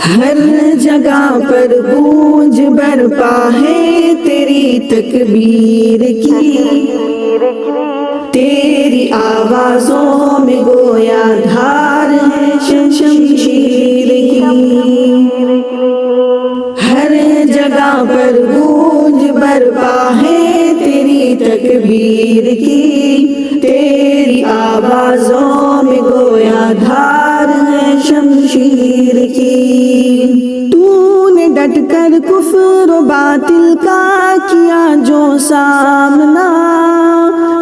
ہر جگہ پر گونج برپا ہے تیری تکبیر کی، تیری آوازوں میں گویا دھار ہے شمشیر کی۔ ہر جگہ پر گونج برپا ہے تیری تکبیر کی، تیری آوازوں میں گویا دھار ہے شمشیر کی۔ تو نے ڈٹ کر کفر و باطل کا کیا جو سامنا،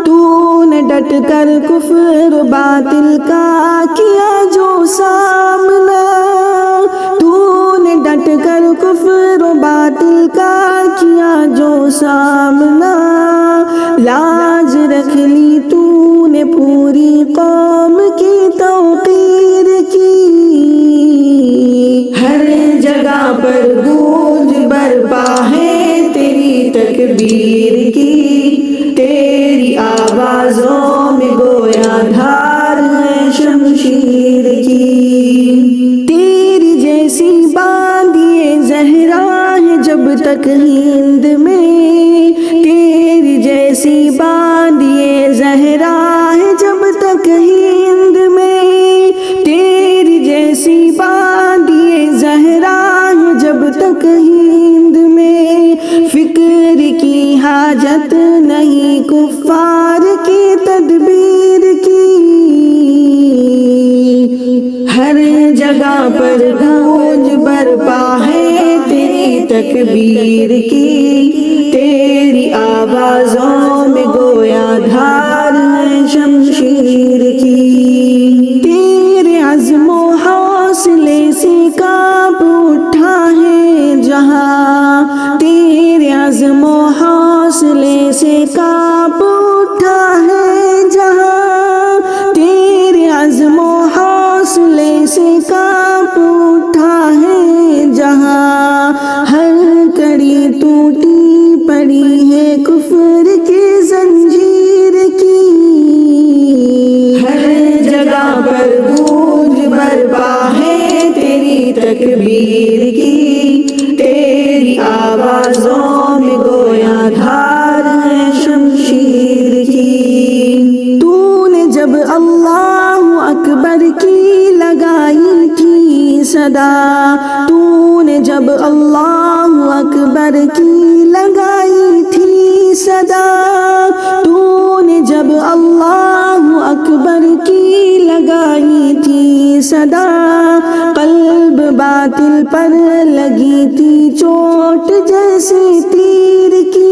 تو نے ڈٹ کر کفر و باطل کا کیا جو سامنا، تو نے ڈٹ کر کفر و باطل کا کیا جو سامنا، لاج رکھ لی تو نے پوری قوم کی توقیر کی۔ ہر جگہ پر گونج برپا ہے تیری تکبیر کی، تیری آوازوں میں گویا دھار ہے شمشیر کی۔ تیری جیسی باندیے زہرا ہے جب تک ہند میں، تیری جیسی باندیے زہرا ہے جب تک ہند میں، تیری جیسی باندیے زہرا ہے جب تک ہند میں، فکر کی حاجت نہیں کفار کی تدبیر کی۔ ہر جگہ پر گونج برپا ہے تیری تکبیر کی، تیری آوازوں میں گویا دھار ہے شمشیر کی۔ تیرے عزم و حوصلے سے کانپ اٹھا ہے جہاں، تیرے عزم و حوصلے سے کانپ اٹھا ہے جہاں، تیرے عزم و حوصلے سے کانپ اٹھا ہے جہاں، ہر کڑی ٹوٹی پڑی ہے کفر کی زنجیر کی۔ ہر جگہ پر گونج برپا ہے تیری تکبیر کی، تیری آوازوں میں گویا دھار ہے شمشیر کی۔ تو نے جب اللہ اکبر کی لگائی تھی صدا، تو نے جب اللہ اکبر کی لگائی تھی صدا، تو نے جب اللہ اکبر کی لگائی تھی صدا، قلب باطل پر لگی تھی چوٹ جیسے تیر کی۔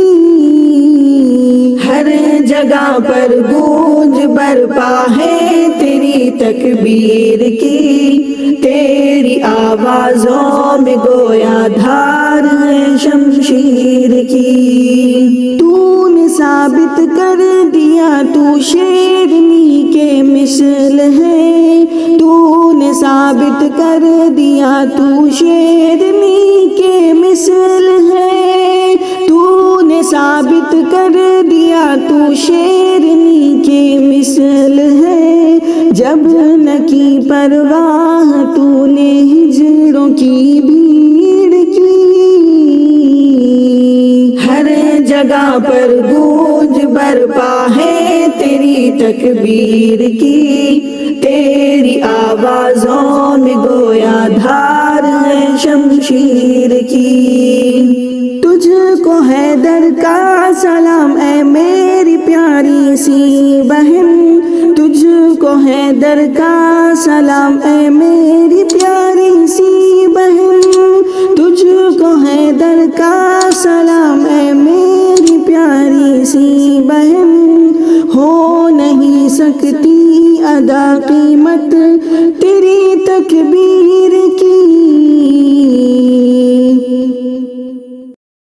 ہر جگہ پر گونج برپا ہے تیری تکبیر کی، تیری آوازوں میں گویا دھار ہے شمشیر کی۔ تو نے ثابت کر دیا تو شیرنی کے مثل ہے، تو نے ثابت کر دیا تو شیرنی کے مثل ہے، تو نے ثابت کر دیا تو شیرنی کے مثل ہے، جب نہ کی پرواہ تو نے ہجروں کی بھیڑ کی۔ ہر جگہ پر گونج برپا ہے تیری تکبیر کی، تیری آوازوں میں گویا دھار ہے شمشیر کی۔ تجھ کو حیدر کا سلام اے میری پیاری سی بہن، تجھ کو حیدر کا سلام اے میری پیاری سی بہن، تجھ کو حیدر کا سلام اے میری پیاری سی بہن، ہو نہیں سکتی ادا قیمت تیری تکبیر کی۔